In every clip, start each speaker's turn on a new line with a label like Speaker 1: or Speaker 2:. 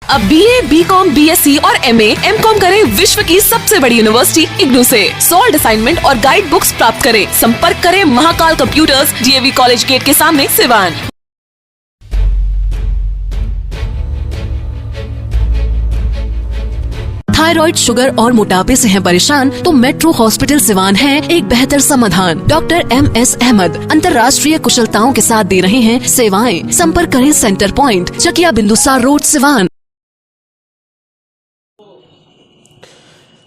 Speaker 1: अब BA, BCom, BSc और MA, MCom करें विश्व की सबसे बड़ी यूनिवर्सिटी इग्नू से। सॉल्ड असाइनमेंट और गाइड बुक्स प्राप्त करें। संपर्क करें Mahakal computers, DAV college gate के सामने, सिवान। थायराइड, शुगर और मोटापे से हैं परेशान तो मेट्रो हॉस्पिटल सिवान है एक बेहतर समाधान। डॉक्टर MS अहमद अंतर्राष्ट्रीय कुशलताओं के साथ दे रहे हैं सेवाएं। संपर्क करें centre point, Chakia Bindusar road, Siwan.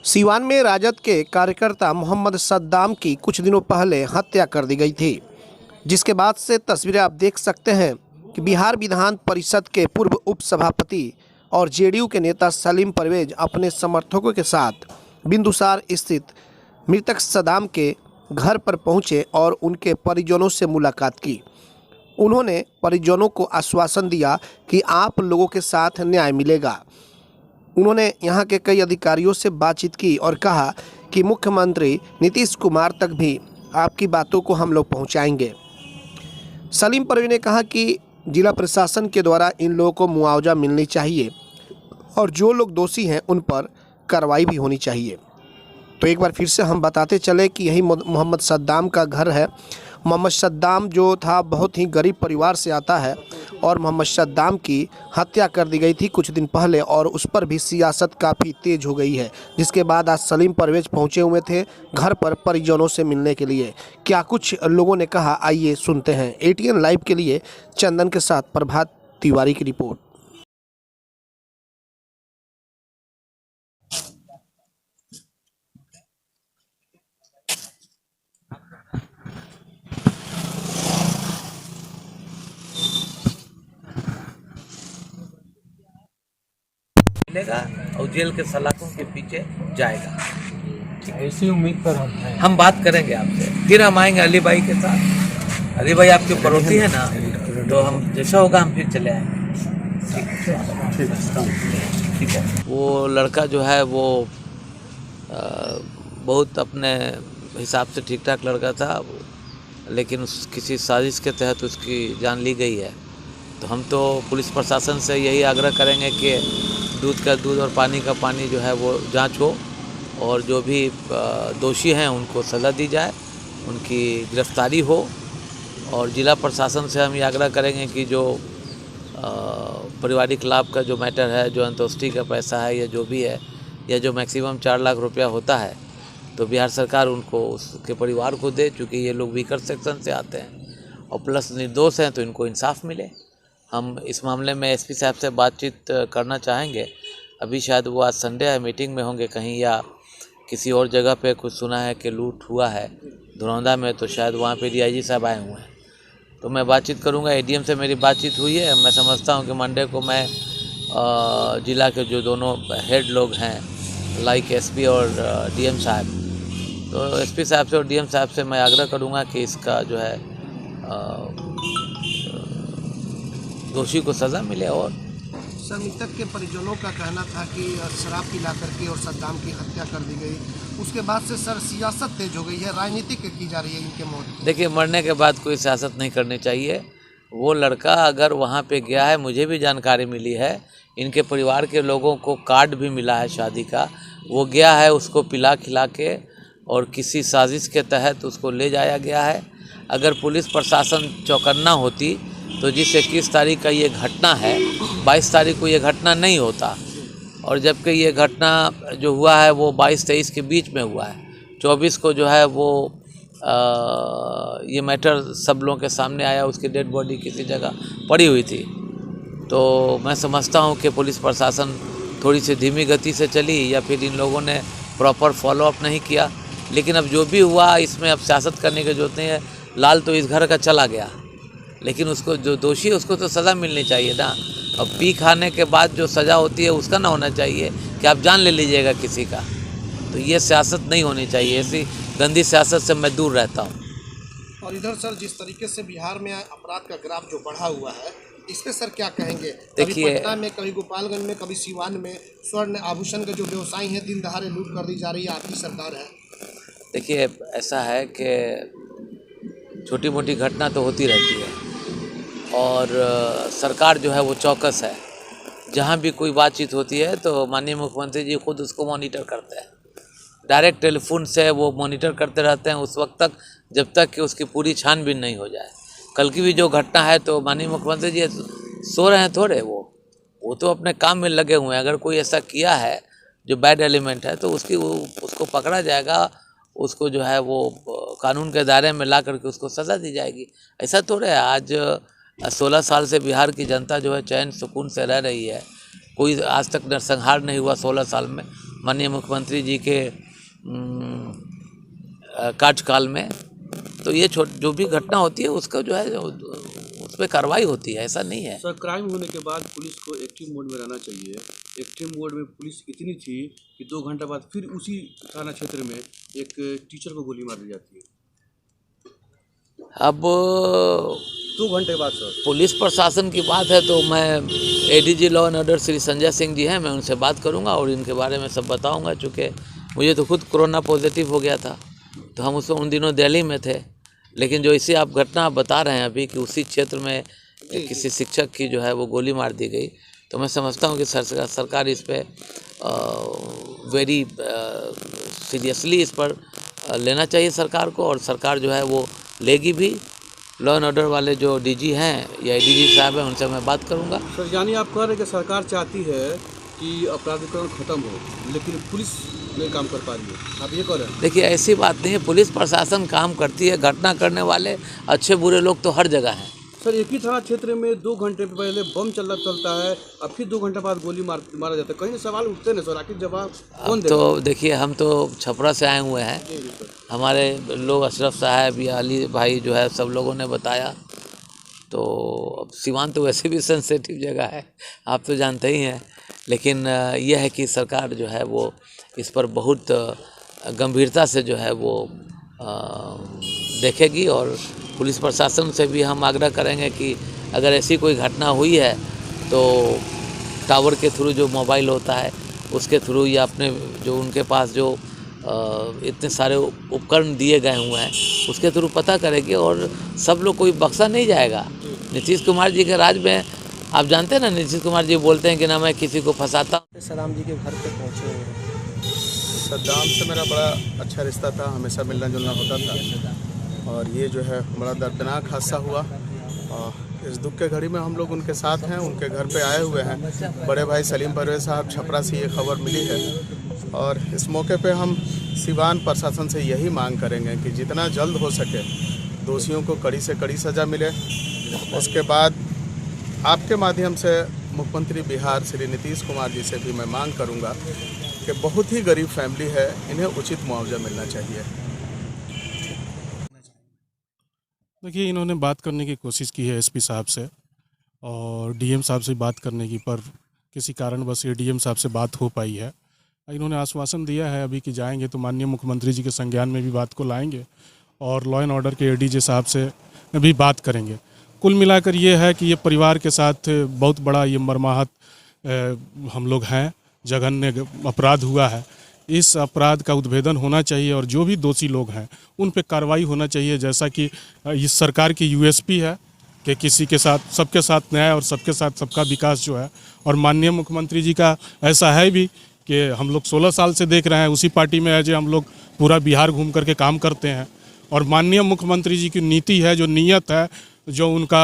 Speaker 2: Siwan में राजद के कार्यकर्ता मोहम्मद सद्दाम की कुछ दिनों पहले हत्या कर दी गई थी, जिसके बाद से तस्वीरें आप देख सकते हैं कि बिहार विधान परिषद के पूर्व उपसभापति और JDU के नेता सलीम परवेज अपने समर्थकों के साथ बिंदुसार स्थित मृतक सद्दाम के घर पर पहुंचे और उनके परिजनों से मुलाकात की। उन्होंने परिजनों को आश्वासन दिया कि आप लोगों के साथ न्याय मिलेगा। उन्होंने यहां के कई अधिकारियों से बातचीत की और कहा कि मुख्यमंत्री नीतीश कुमार तक भी आपकी बातों को हम लोग पहुंचाएंगे। सलीम परवेज ने कहा कि जिला प्रशासन के द्वारा इन लोगों को मुआवजा मिलनी चाहिए और जो लोग दोषी हैं उन पर कार्रवाई भी होनी चाहिए। तो एक बार फिर से हम बताते चले कि यही मोहम्मद सद्दाम का घर है। मोहम्मद सद्दाम जो था बहुत ही गरीब परिवार से आता है और मोहम्मद सद्दाम की हत्या कर दी गई थी कुछ दिन पहले और उस पर भी सियासत काफ़ी तेज हो गई है, जिसके बाद आज सलीम परवेज पहुंचे हुए थे घर पर परिजनों से मिलने के लिए। क्या कुछ लोगों ने कहा, आइए सुनते हैं। ATN लाइव के लिए चंदन के साथ प्रभात तिवारी की रिपोर्ट।
Speaker 3: मिलेगा और जेल के सलाखों के पीछे जाएगा।
Speaker 4: ऐसी उम्मीद पर
Speaker 3: हम बात करेंगे आपसे, फिर हम आएंगे अली भाई के साथ। अली भाई आपके पड़ोसी है ना, तो हम जैसा होगा हम फिर चले आएंगे। ठीक है। वो लड़का जो है वो बहुत अपने हिसाब से ठीक ठाक लड़का था, लेकिन किसी साजिश के तहत उसकी जान ली गई है। तो हम तो पुलिस प्रशासन से यही आग्रह करेंगे कि दूध का दूध और पानी का पानी जो है वो जांच हो और जो भी दोषी हैं उनको सज़ा दी जाए, उनकी गिरफ्तारी हो। और ज़िला प्रशासन से हम ये आग्रह करेंगे कि जो पारिवारिक लाभ का जो मैटर है, जो अंत्येष्टि का पैसा है या जो भी है, या जो मैक्सिमम 4 लाख रुपया होता है, तो बिहार सरकार उनको उसके परिवार को दे, चूँकि ये लोग वीकर सेक्शन से आते हैं और प्लस निर्दोष हैं, तो इनको इंसाफ मिले। हम इस मामले में SP साहब से बातचीत करना चाहेंगे। अभी शायद वो आज संडे है, मीटिंग में होंगे कहीं, या किसी और जगह पे कुछ सुना है कि लूट हुआ है धुरौंदा में, तो शायद वहाँ पे DIG साहब आए हुए हैं। तो मैं बातचीत करूँगा। ADM से मेरी बातचीत हुई है। मैं समझता हूँ कि मंडे को मैं जिला के जो दोनों हेड लोग हैं लाइक SP और DM साहब, तो SP साहब से और DM साहब से मैं आग्रह करूँगा कि इसका जो है दोषी को सज़ा मिले। और
Speaker 2: सर, मृतक के परिजनों का कहना था कि शराब पिला करके और सद्दाम की हत्या कर दी गई। उसके बाद से सर सियासत तेज हो गई है, राजनीतिक की जा रही है इनके मौत।
Speaker 3: देखिए, मरने के बाद कोई सियासत नहीं करनी चाहिए। वो लड़का अगर वहाँ पे गया है, मुझे भी जानकारी मिली है, इनके परिवार के लोगों को कार्ड भी मिला है शादी का। वो गया है, उसको पिला खिला के और किसी साजिश के तहत उसको ले जाया गया है। अगर पुलिस प्रशासन चौकन्ना होती तो जिस 21 तारीख का ये घटना है, 22 तारीख को ये घटना नहीं होता। और जबकि ये घटना जो हुआ है वो 22-23 के बीच में हुआ है। 24 को जो है वो ये मैटर सब लोगों के सामने आया, उसकी डेड बॉडी किसी जगह पड़ी हुई थी। तो मैं समझता हूँ कि पुलिस प्रशासन थोड़ी सी धीमी गति से चली या फिर इन लोगों ने प्रॉपर फॉलोअप नहीं किया। लेकिन अब जो भी हुआ, इसमें अब सियासत करने की जरूरत नहीं है। लाल तो इस घर का चला गया, लेकिन उसको जो दोषी है उसको तो सज़ा मिलनी चाहिए ना। अब पी खाने के बाद जो सज़ा होती है उसका ना होना चाहिए कि आप जान ले लीजिएगा किसी का। तो ये सियासत नहीं होनी चाहिए, ऐसी गंदी सियासत से मैं दूर रहता हूँ।
Speaker 2: और इधर सर जिस तरीके से बिहार में अपराध का ग्राफ जो बढ़ा हुआ है, इस पे सर क्या कहेंगे? कभी पटना में, कभी गोपालगंज में, कभी सिवान में स्वर्ण आभूषण के जो व्यवसायी हैं दिन दहाड़े लूट कर दी जा रही है, आपकी सरकार है।
Speaker 3: देखिए, ऐसा है कि छोटी मोटी घटना तो होती रहती है और सरकार जो है वो चौकस है। जहाँ भी कोई बातचीत होती है तो माननीय मुख्यमंत्री जी खुद उसको मॉनिटर करते हैं। डायरेक्ट टेलीफोन से वो मॉनिटर करते रहते हैं उस वक्त तक जब तक कि उसकी पूरी छानबीन नहीं हो जाए। कल की भी जो घटना है तो माननीय मुख्यमंत्री जी सो रहे हैं थोड़े, वो तो अपने काम में लगे हुए हैं। अगर कोई ऐसा किया है जो बैड एलिमेंट है तो उसको पकड़ा जाएगा, उसको जो है वो कानून के दायरे में ला करके उसको सज़ा दी जाएगी। ऐसा थोड़े है आज 16 साल से बिहार की जनता जो है चैन सुकून से रह रही है, कोई आज तक नरसंहार नहीं हुआ 16 साल में माननीय मुख्यमंत्री जी के कार्यकाल में। तो ये जो भी घटना होती है उसका जो है उस पर कार्रवाई होती है, ऐसा नहीं है।
Speaker 4: सर, क्राइम होने के बाद पुलिस को एक्टिव मोड में रहना चाहिए। एक्टिव मोड में पुलिस इतनी थी कि 2 घंटे बाद फिर उसी थाना क्षेत्र में एक टीचर को गोली मार दी जाती है।
Speaker 3: अब
Speaker 4: 2 घंटे बाद सर,
Speaker 3: पुलिस प्रशासन की बात है तो मैं ADG law and order Shri Sanjay Singh ji हैं, मैं उनसे बात करूंगा और इनके बारे में सब बताऊंगा। चूँकि मुझे तो खुद कोरोना पॉजिटिव हो गया था तो हम उन दिनों दिल्ली में थे, लेकिन जो इसी आप घटना बता रहे हैं अभी कि उसी क्षेत्र में किसी शिक्षक की जो है वो गोली मार दी गई, तो मैं समझता हूँ कि सरकार इस पर वेरी सीरियसली इस पर लेना चाहिए सरकार को, और सरकार जो है वो लेगी भी। लॉ एंड ऑर्डर वाले जो डीजी हैं या एडीजी साहब हैं उनसे मैं बात करूंगा।
Speaker 4: सर यानी आप कह रहे हैं कि सरकार चाहती है कि अपराधीकरण खत्म हो, लेकिन पुलिस नहीं काम कर पा रही है, आप ये कह रहे हैं?
Speaker 3: देखिए ऐसी बात नहीं है, पुलिस प्रशासन काम करती है। घटना करने वाले अच्छे बुरे लोग तो हर जगह हैं।
Speaker 4: सर, एक ही थाना क्षेत्र में 2 घंटे पहले बम चलता है, अब फिर 2 घंटे बाद गोली मारा जाता है। कहीं ना सवाल उठते ना सर, आखिर जवाब कौन देगा?
Speaker 3: तो देखिए हम तो छपरा से आए हुए हैं, हमारे लोग अशरफ साहब या अली भाई जो है सब लोगों ने बताया। तो अब सिवान तो वैसे भी सेंसिटिव जगह है, आप तो जानते ही हैं, लेकिन यह है कि सरकार जो है वो इस पर बहुत गंभीरता से जो है वो देखेगी, और पुलिस प्रशासन से भी हम आग्रह करेंगे कि अगर ऐसी कोई घटना हुई है तो टावर के थ्रू जो मोबाइल होता है उसके थ्रू या अपने जो उनके पास जो इतने सारे उपकरण दिए गए हुए हैं उसके थ्रू पता करेंगे, और सब लोग कोई बख्शा नहीं जाएगा। नीतीश कुमार जी के राज में आप जानते हैं ना, नीतीश कुमार जी बोलते हैं कि ना मैं किसी को फंसाता हूँ।
Speaker 5: सद्दाम जी के घर पे पहुँचे हैं।
Speaker 6: सद्दाम से मेरा बड़ा अच्छा रिश्ता था, हमेशा मिलना जुलना होता था, और ये जो है बड़ा दर्दनाक हादसा हुआ। और इस दुख के घड़ी में हम लोग उनके साथ हैं, उनके घर पे आए हुए हैं। बड़े भाई सलीम परवेज साहब छपरा से ये खबर मिली है, और इस मौके पे हम सिवान प्रशासन से यही मांग करेंगे कि जितना जल्द हो सके दोषियों को कड़ी से कड़ी सज़ा मिले। उसके बाद आपके माध्यम से मुख्यमंत्री बिहार श्री नीतीश कुमार जी से भी मैं मांग करूंगा कि बहुत ही गरीब फैमिली है, इन्हें उचित मुआवजा मिलना चाहिए।
Speaker 7: देखिए इन्होंने बात करने की कोशिश की है एसपी साहब से और डीएम साहब से बात करने की, पर किसी कारणवश एडीएम साहब से बात हो पाई है। इन्होंने आश्वासन दिया है अभी कि जाएंगे तो माननीय मुख्यमंत्री जी के संज्ञान में भी बात को लाएंगे और लॉ एंड ऑर्डर के एडीजे साहब से भी बात करेंगे। कुल मिलाकर ये है कि ये परिवार के साथ बहुत बड़ा ये मर्माहत हम लोग हैं, जघन्य अपराध हुआ है। इस अपराध का उद्भेदन होना चाहिए और जो भी दोषी लोग हैं उन पे कार्रवाई होना चाहिए, जैसा कि इस सरकार की यूएसपी है कि किसी के साथ सबके साथ न्याय और सबके साथ सबका विकास जो है। और माननीय मुख्यमंत्री जी का ऐसा है भी कि हम लोग 16 साल से देख रहे हैं, उसी पार्टी में है जो हम लोग पूरा बिहार घूम करके काम करते हैं। और माननीय मुख्यमंत्री जी की नीति है, जो नीयत है, जो उनका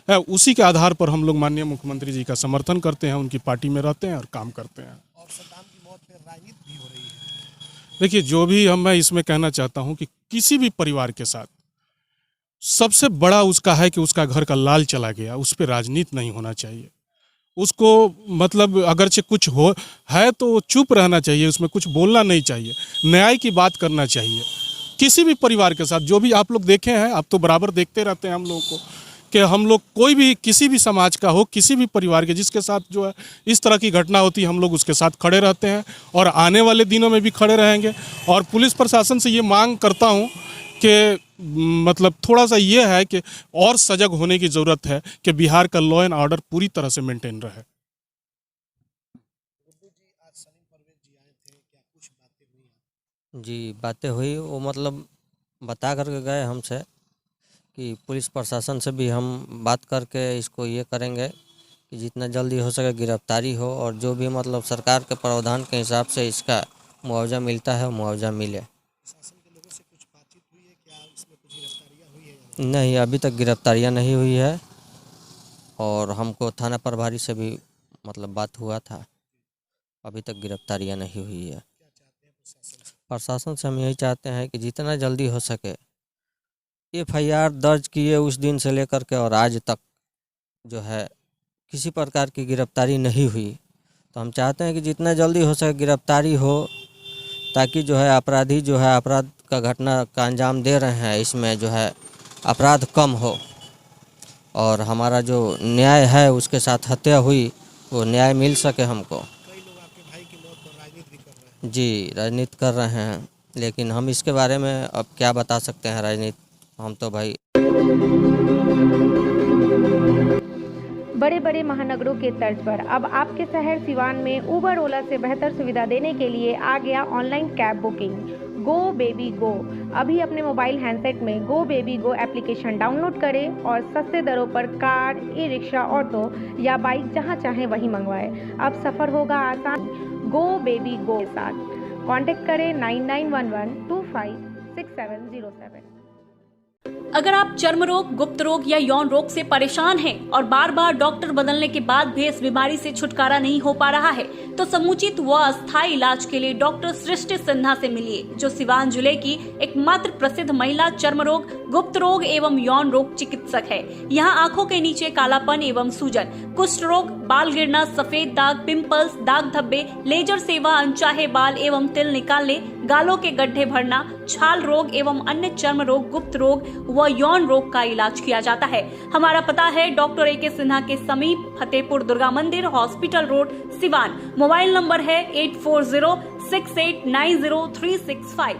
Speaker 7: है, उसी के आधार पर हम लोग माननीय मुख्यमंत्री जी का समर्थन करते हैं, उनकी पार्टी में रहते हैं और काम करते हैं।
Speaker 5: और सद्दाम की मौत पे राजनीति भी हो रही है।
Speaker 7: देखिए जो भी मैं इसमें कहना चाहता हूं कि किसी भी परिवार के साथ सबसे बड़ा उसका है कि उसका घर का लाल चला गया, उस पर राजनीति नहीं होना चाहिए। उसको मतलब अगरचे कुछ हो है तो चुप रहना चाहिए, उसमें कुछ बोलना नहीं चाहिए, न्याय की बात करना चाहिए। किसी भी परिवार के साथ जो भी आप लोग देखे हैं, आप तो बराबर देखते रहते हैं हम लोगों को कि हम लोग कोई भी किसी भी समाज का हो, किसी भी परिवार के जिसके साथ जो है इस तरह की घटना होती है, हम लोग उसके साथ खड़े रहते हैं और आने वाले दिनों में भी खड़े रहेंगे। और पुलिस प्रशासन से ये मांग करता हूँ कि मतलब थोड़ा सा ये है कि और सजग होने की ज़रूरत है कि बिहार का लॉ एंड ऑर्डर पूरी तरह से मेंटेन रहे।
Speaker 5: जी बातें हुई, वो मतलब बता करके गए हमसे कि पुलिस प्रशासन से भी हम बात करके इसको ये करेंगे कि जितना जल्दी हो सके गिरफ्तारी हो और जो भी मतलब सरकार के प्रावधान के हिसाब से इसका मुआवजा मिलता है वो मुआवजा मिले। नहीं, अभी तक गिरफ्तारियां नहीं हुई है और हमको थाना प्रभारी से भी मतलब बात हुआ था, अभी तक गिरफ्तारियां नहीं हुई है। प्रशासन से हम यही चाहते हैं कि जितना जल्दी हो सके FIR दर्ज किए उस दिन से लेकर के और आज तक जो है किसी प्रकार की गिरफ्तारी नहीं हुई, तो हम चाहते हैं कि जितना जल्दी हो सके गिरफ्तारी हो, ताकि जो है अपराधी जो है अपराध का घटना का अंजाम दे रहे हैं इसमें जो है अपराध कम हो और हमारा जो न्याय है उसके साथ हत्या हुई वो न्याय मिल सके हमको। जी, राजनीति कर रहे हैं, लेकिन हम इसके बारे में अब क्या बता सकते हैं, राजनीति हम तो भाई।
Speaker 8: बड़े बड़े महानगरों के तर्ज पर अब आपके शहर सिवान में उबर ओला से बेहतर सुविधा देने के लिए आ गया online cab booking go baby go. अभी अपने मोबाइल हैंडसेट में go baby go application download करें और सस्ते दरों पर कार, ई रिक्शा, ऑटो या बाइक जहां चाहें वहीं मंगवाएं। अब सफ़र होगा आसान गो बेबी गो के साथ। कॉन्टेक्ट करें 9911256707।
Speaker 9: अगर आप चर्म रोग, गुप्त रोग या यौन रोग से परेशान हैं और बार बार डॉक्टर बदलने के बाद भी इस बीमारी से छुटकारा नहीं हो पा रहा है, तो समुचित व अस्थायी इलाज के लिए डॉक्टर सृष्टि सिन्हा से मिलिए, जो सिवान जिले की एकमात्र प्रसिद्ध महिला चर्म रोग, गुप्त रोग एवं यौन रोग चिकित्सक है। यहाँ आंखों के नीचे कालापन एवं सूजन, कुष्ठ रोग, बाल गिरना, सफेद दाग, पिंपल्स, दाग धब्बे, लेजर सेवा, अनचाहे बाल एवं तिल निकालने, गालों के गड्ढे भरना, छाल रोग एवं अन्य चर्म रोग, गुप्त रोग व यौन रोग का इलाज किया जाता है। हमारा पता है डॉक्टर AK सिन्हा के समीप, फतेहपुर दुर्गा मंदिर, hospital road, Siwan. Mobile number है 8406890365।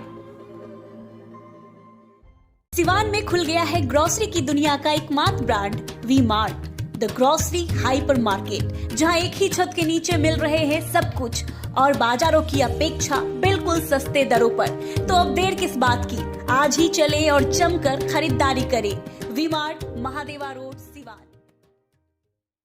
Speaker 9: सिवान में खुल गया है ग्रोसरी की दुनिया का एकमात्र brand V Mart, the grocery hyper market, जहां एक ही छत के नीचे मिल रहे हैं सब कुछ और बाजारों की अपेक्षा बिल्कुल सस्ते दरों पर। तो अब देर किस बात की, आज ही चले और जमकर खरीदारी करें। We mart, Mahadeva road,